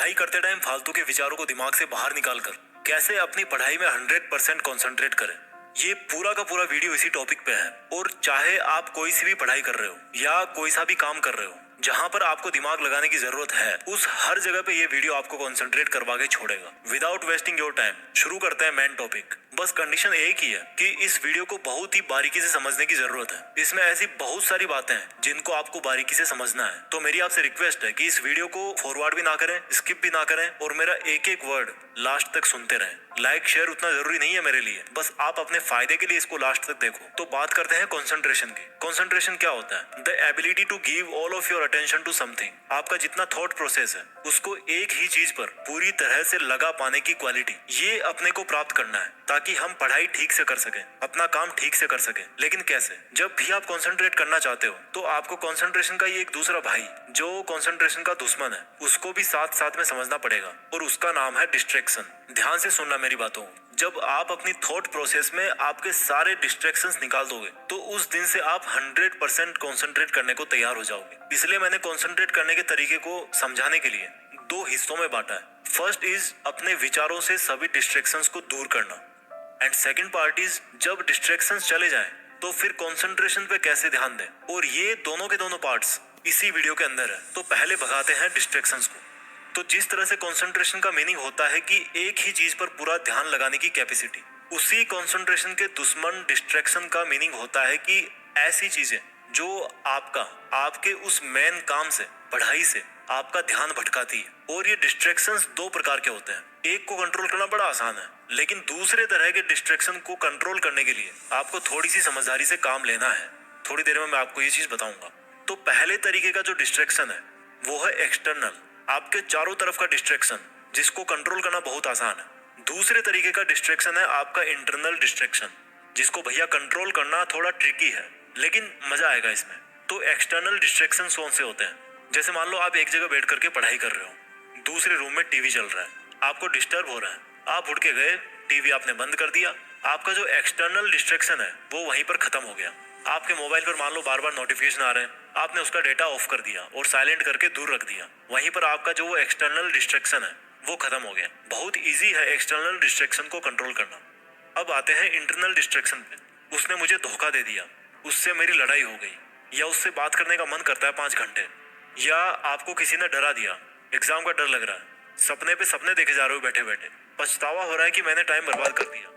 पढ़ाई करते टाइम फालतू के विचारों को दिमाग से बाहर निकालकर कैसे अपनी पढ़ाई में 100% कॉन्सेंट्रेट करें, ये पूरा का पूरा वीडियो इसी टॉपिक पे है। और चाहे आप कोई सी भी पढ़ाई कर रहे हो या कोई सा भी काम कर रहे हो जहां पर आपको दिमाग लगाने की जरूरत है, उस हर जगह पे ये वीडियो आपको कॉन्सेंट्रेट करवा के छोड़ेगा। विदाउट वेस्टिंग योर टाइम शुरू करते हैं मेन टॉपिक। बस कंडीशन एक ही है कि इस वीडियो को बहुत ही बारीकी से समझने की जरूरत है। इसमें ऐसी बहुत सारी बातें हैं जिनको आपको बारीकी से समझना है। तो मेरी आपसे रिक्वेस्ट है कि इस वीडियो को फॉरवर्ड भी ना करें, स्किप भी ना करें और मेरा एक एक वर्ड लास्ट तक सुनते रहें। लाइक शेयर उतना जरूरी नहीं है मेरे लिए, बस आप अपने फायदे के लिए इसको लास्ट तक देखो। तो बात करते हैं कंसंट्रेशन की। कंसंट्रेशन क्या होता है? The ability to give all of your attention to something. आपका जितना थॉट प्रोसेस है उसको एक ही चीज पर पूरी तरह से लगा पाने की क्वालिटी, ये अपने को प्राप्त करना है ताकि हम पढ़ाई ठीक से कर सकें, अपना काम ठीक से कर सकें। लेकिन कैसे? जब भी आप कंसंट्रेट करना चाहते हो तो आपको कंसंट्रेशन का ये एक दूसरा भाई जो कंसंट्रेशन का दुश्मन है उसको भी साथ साथ में समझना पड़ेगा और उसका नाम है डिस्ट्रैक्शन। ध्यान से सुनना मेरी बातों। जब आप अपनी थॉट प्रोसेस में आपके सारे डिस्ट्रैक्शंस निकाल दोगे तो उस दिन से आप 100% कंसंट्रेट करने को तैयार हो जाओगे। इसलिए मैंने कंसंट्रेट करने के तरीके को समझाने के लिए दो हिस्सों में बांटा है। फर्स्ट इज अपने विचारों से सभी डिस्ट्रैक्शंस को दूर करना, एंड सेकंड पार्ट इज जब डिस्ट्रैक्शंस चले जाएं तो फिर कंसंट्रेशन पे कैसे ध्यान दें। और ये दोनों के दोनों पार्ट्स इसी वीडियो के अंदर है। तो पहले भगाते हैं डिस्ट्रैक्शंस को। तो जिस तरह से कंसंट्रेशन का मीनिंग होता है कि एक ही चीज पर पूरा ध्यान लगाने की कैपेसिटी, उसी कंसंट्रेशन के दुश्मन डिस्ट्रैक्शन का मीनिंग होता है कि ऐसी चीजें जो आपके उस मेन काम से, पढ़ाई से आपका ध्यान भटकाती है। और ये डिस्ट्रैक्शंस दो प्रकार के होते हैं। एक को कंट्रोल करना बड़ा आसान है, लेकिन दूसरे तरह के डिस्ट्रैक्शन को कंट्रोल करने के लिए आपको थोड़ी सी समझदारी से काम लेना है। थोड़ी देर में मैं आपको ये चीज बताऊंगा। तो पहले तरीके का जो डिस्ट्रैक्शन है वो है एक्सटर्नल, आपके चारों तरफ का डिस्ट्रैक्शन जिसको कंट्रोल करना बहुत आसान है। दूसरे तरीके का डिस्ट्रैक्शन है आपका इंटरनल डिस्ट्रैक्शन, जिसको भैया कंट्रोल करना थोड़ा ट्रिकी है, लेकिन मजा आएगा इसमें। तो एक्सटर्नल डिस्ट्रैक्शन कौन से होते हैं? जैसे मान लो आप एक जगह बैठ करके पढ़ाई कर रहे हो, दूसरे रूम में टीवी चल रहा है, आपको डिस्टर्ब हो रहा है, आप उठ के गए, टीवी आपने बंद कर दिया, आपका जो एक्सटर्नल डिस्ट्रैक्शन है वो वहीं पर खत्म हो गया। आपके मोबाइल पर मान लो बार बार नोटिफिकेशन आ रहे हैं, आपने उसका डेटा ऑफ कर दिया और साइलेंट करके दूर रख दिया। वहीं पर आपका जो वो एक्सटर्नल डिस्ट्रैक्शन है वो खत्म हो गया। बहुत इजी है एक्सटर्नल डिस्ट्रैक्शन को कंट्रोल करना। अब आते हैं इंटरनल डिस्ट्रैक्शन पे। उसने मुझे धोखा दे दिया, उससे मेरी लड़ाई हो गई, या उससे बात करने का मन करता है 5 घंटे, या आपको किसी ने डरा दिया, एग्जाम का डर लग रहा है, सपने पे सपने देखे जा रहे हो बैठे बैठे, पछतावा हो रहा है कि मैंने टाइम बर्बाद कर दिया।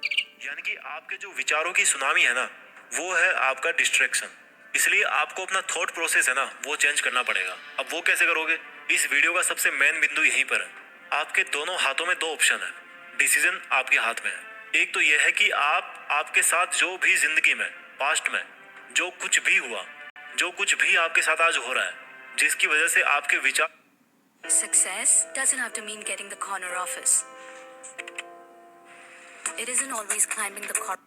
यानी कि आपके जो विचारों की सुनामी है ना, वो है आपका डिस्ट्रैक्शन। इसलिए आपको अपना थॉट प्रोसेस है ना वो चेंज करना पड़ेगा। अब वो कैसे करोगे? इस वीडियो का सबसे मेन बिंदु यहीं पर है। आपके दोनों हाथों में दो ऑप्शन है, डिसीजन आपके हाथ में है। एक तो यह है कि आपके साथ जो भी जिंदगी में, पास्ट में जो कुछ भी हुआ, जो कुछ भी आपके साथ आज हो रहा है, जिसकी वजह से आपके विचार Success doesn't have to mean getting the corner office. It isn't always climbing the corner.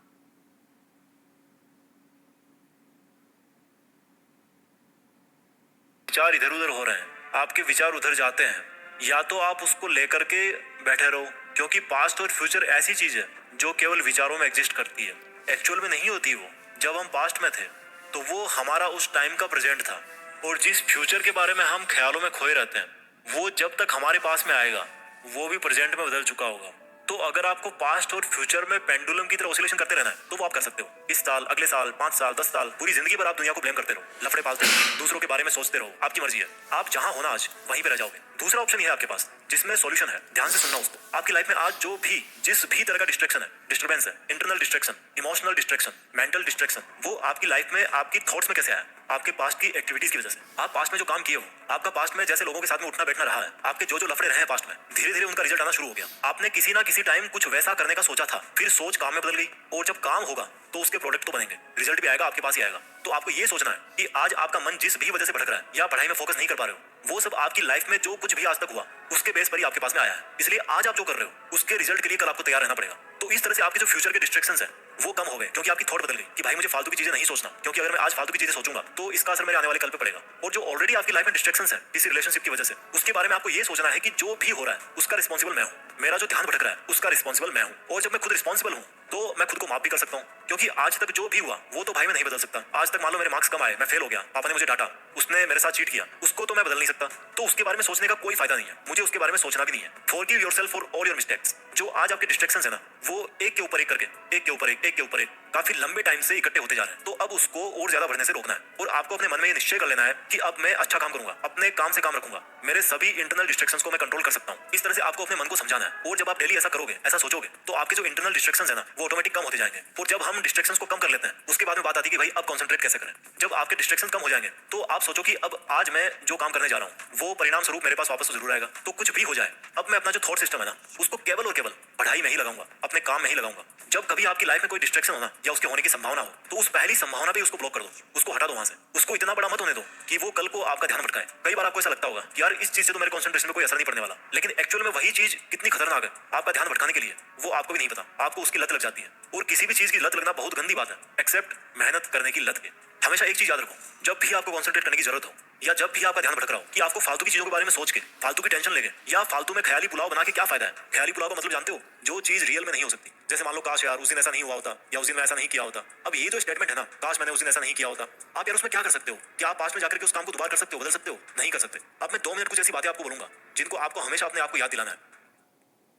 विचार इधर उधर हो रहे हैं, आपके विचार उधर जाते हैं, या तो आप उसको लेकर के बैठे रहो, क्योंकि पास्ट और फ्यूचर ऐसी चीज है जो केवल विचारों में एग्जिस्ट करती है, एक्चुअल में नहीं होती। वो जब हम पास्ट में थे तो वो हमारा उस टाइम का प्रेजेंट था, और जिस फ्यूचर के बारे में हम ख्यालों में खोए रहते हैं वो जब तक हमारे पास में आएगा वो भी प्रेजेंट में बदल चुका होगा। तो अगर आपको पास्ट और फ्यूचर में पेंडुलम की तरह ऑसिलेशन करते रहना है तो वो आप कर सकते हो। इस साल, अगले साल, 5 साल, 10 साल, पूरी जिंदगी भर आप दुनिया को ब्लेम करते रहो, लफड़े पालते रहो, दूसरों के बारे में सोचते रहो, आपकी मर्जी है। आप जहां होना आज वहीं पे रह जाओगे। दूसरा ऑप्शन ये है आपके पास जिसमें सॉल्यूशन है, ध्यान से सुनना उसको। आपकी लाइफ में आज जो भी जिस भी तरह का डिस्ट्रैक्शन है, डिस्टर्बेंस है, internal distraction, emotional distraction, mental distraction, वो आपकी लाइफ में आपकी थॉट्स में कैसे आया? आपके पास्ट की एक्टिविटीज की वजह से। आप पास्ट में जो काम किए हो, आपका पास्ट में जैसे लोगों के साथ में उठना बैठना रहा है, आपके जो जो लफड़े रहे हैं पास्ट में, धीरे धीरे उनका रिजल्ट आना शुरू हो गया। आपने किसी ना किसी टाइम कुछ वैसा करने का सोचा था, फिर सोच काम में बदल गई, और जब काम होगा तो उसके प्रोडक्ट तो बनेंगे, रिजल्ट भी आएगा, आपके पास ही आएगा। तो आपको ये सोचना है कि आज आपका मन जिस भी वजह से भटक रहा है या पढ़ाई में फोकस नहीं कर पा रहे हो, वो सब आपकी लाइफ में जो कुछ भी आज तक हुआ उसके बेस पर ही आपके पास में आया है। इसलिए आज आप जो कर रहे हो उसके रिजल्ट के लिए कल आपको तैयार रहना पड़ेगा। तो इस तरह से आपके जो फ्यूचर के डिस्ट्रैक्शंस है वो कम हो गए, क्योंकि आपकी थॉट बदल गई कि भाई मुझे फालतू की चीजें नहीं सोचना, क्योंकि अगर मैं आज फालतू की चीजें सोचूंगा तो इसका असर मेरे आने वाले कल पे पड़ेगा। और जो ऑलरेडी आपकी लाइफ में डिस्ट्रैक्शंस है किसी रिलेशनशिप की वजह से, उसके बारे में आपको ये सोचना है कि जो भी हो रहा है उसका रिस्पॉन्सिबल मैं हूँ, मेरा जो ध्यान भटक रहा है उसका रिस्पॉन्सिबल मैं हूँ। और जब मैं खुद रिस्पॉन्सिबल हूँ तो मैं खुद को माफ भी कर सकता हूँ, क्योंकि आज तक जो भी हुआ वो तो भाई मैं नहीं बदल सकता। आज तक मान लो मेरे मार्क्स कम आए, मैं फेल हो गया, पापा ने मुझे डांटा, उसने मेरे साथ चीट किया, उसको तो मैं बदल नहीं सकता। तो उसके बारे में सोचने का कोई फायदा नहीं है, मुझे उसके बारे में सोचना भी नहीं है। Forgive yourself for all your mistakes. जो आज आपके डिस्ट्रैक्शंस है ना, वो एक के ऊपर एक करके, एक के ऊपर एक काफी लंबे टाइम से इकट्ठे होते जा रहे हैं। तो अब उसको और ज्यादा बढ़ने से रोकना है और आपको अपने मन में ये निश्चय कर लेना है कि अब मैं अच्छा काम करूंगा, अपने काम से काम रखूंगा, मेरे सभी इंटरनल डिस्ट्रैक्शंस को मैं कंट्रोल कर सकता हूँ। इस तरह से आपको अपने मन को समझाना है और जब आप डेली ऐसा करोगे, ऐसा सोचोगे, तो आपके जो इंटरनल डिस्ट्रैक्शंस है ना, वो ऑटोमेटिक कम होते जाएंगे। और जब हम डिस्ट्रैक्शंस को कम कर लेते हैं, उसके बाद में बात आती है कि भाई अब कंसंट्रेट कैसे करें। जब आपके डिस्ट्रैक्शन कम हो जाएंगे तो आप सोचो कि अब आज मैं जो काम करने जा रहा हूँ वो परिणाम स्वरूप मेरे पास वापस तो जरूर आएगा। तो कुछ भी हो जाए, अब मैं अपना जो थॉट सिस्टम है ना, उसको केवल और केवल पढ़ाई में ही लगाऊंगा, अपने काम में ही लगाऊंगा। जब कभी आपकी लाइफ में कोई डिस्ट्रैक्शन होना या उसके होने की संभावना हो, तो उस पहली संभावना पे उसको ब्लॉक कर दो, उसको हटा दो वहां से। उसको इतना बड़ा मत होने दो कि वो कल को आपका ध्यान भटकाए। कई बार आपको ऐसा लगता होगा कि यार इस चीज से तो मेरे कंसंट्रेशन में कोई असर नहीं पड़ने वाला, लेकिन एक्चुअल में वही चीज कितनी खतरनाक है आपका ध्यान भटकाने के लिए, वो आपको भी नहीं पता। आपको उसकी लत लग जाती है और किसी भी चीज की लत लगना बहुत गंदी बात है, एक्सेप्ट मेहनत करने की लत के। हमेशा एक चीज याद रखो, जब भी आपको कंसंट्रेट करने की जरूरत हो या जब भी आपका ध्यान भटक रहा हो कि आपको फालतू की चीजों के बारे में सोच के, फालतू की टेंशन लेके या फालतू में ख्याली पुलाव बना के क्या फायदा है। ख्याली पुलाव का मतलब जानते हो, जो चीज रियल में नहीं हो सकती। जैसे मान लो काश यार उस दिन ऐसा नहीं हुआ होता या उस दिन मैं ऐसा नहीं किया होता। अब ये जो स्टेटमेंट है ना, काश मैंने उस दिन ऐसा नहीं किया होता, आप यार उसमें क्या कर सकते हो? क्या आप पास्ट में जाकर के उस काम को दोबारा कर सकते हो, बदल सकते हो? नहीं कर सकते। अब मैं 2 मिनट कुछ ऐसी बातें आपको बोलूंगा जिनको आपको हमेशा अपने आप को याद दिलाना है।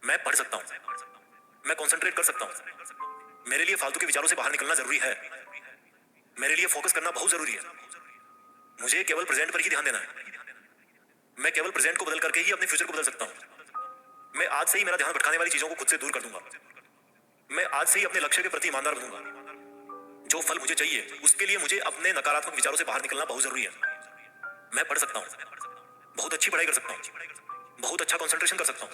मैं पढ़ सकता हूँ, मैं कॉन्सेंट्रेट कर सकता हूँ, मेरे लिए फालतू के विचारों से बाहर निकलना जरूरी है, मेरे लिए फोकस करना बहुत जरूरी है, मुझे केवल प्रेजेंट पर ही ध्यान देना है, मैं केवल प्रेजेंट को बदल करके ही अपने फ्यूचर को बदल सकता हूँ। मैं आज से ही मेरा ध्यान भटकाने वाली चीजों को खुद से दूर कर दूंगा। मैं आज से ही अपने लक्ष्य के प्रति ईमानदार बनूंगा। जो फल मुझे चाहिए उसके लिए मुझे अपने नकारात्मक विचारों से बाहर निकलना बहुत जरूरी है। मैं पढ़ सकता हूँ, बहुत अच्छी पढ़ाई कर सकता हूँ, बहुत अच्छा कंसंट्रेशन कर सकता हूँ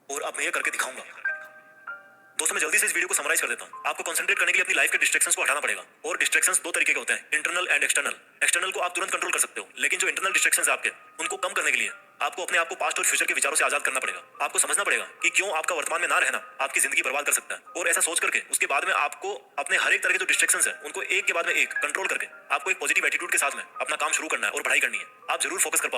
और अब मैं ये करके दिखाऊंगा। दोस्तों मैं जल्दी से इस वीडियो को समराइज कर देता हूँ। आपको कंसंट्रेट करने के लिए अपनी लाइफ के डिस्ट्रैक्शंस को हटाना पड़ेगा और डिस्ट्रैक्शंस 2 तरीके के होते हैं, इंटरनल एंड एक्सटर्नल। एक्सटर्नल को आप तुरंत कंट्रोल कर सकते हो, लेकिन जो इंटरनल डिस्ट्रैक्शंस आपके, उनको कम करने के लिए आपको अपने आप को पास्ट और फ्यूचर के विचारों से आजाद करना पड़ेगा। आपको समझना पड़ेगा कि क्यों आपका वर्तमान में ना रहना आपकी जिंदगी बर्बाद कर सकता है। और ऐसा सोच करके उसके बाद में आपको अपने हर एक तरह के जो डिस्ट्रैक्शंस है उनको एक के बाद में एक कंट्रोल करके आपको एक पॉजिटिव एटीट्यूड के साथ में अपना काम शुरू करना है और पढ़ाई करनी है। आप जरूर फोकस कर पाओगे।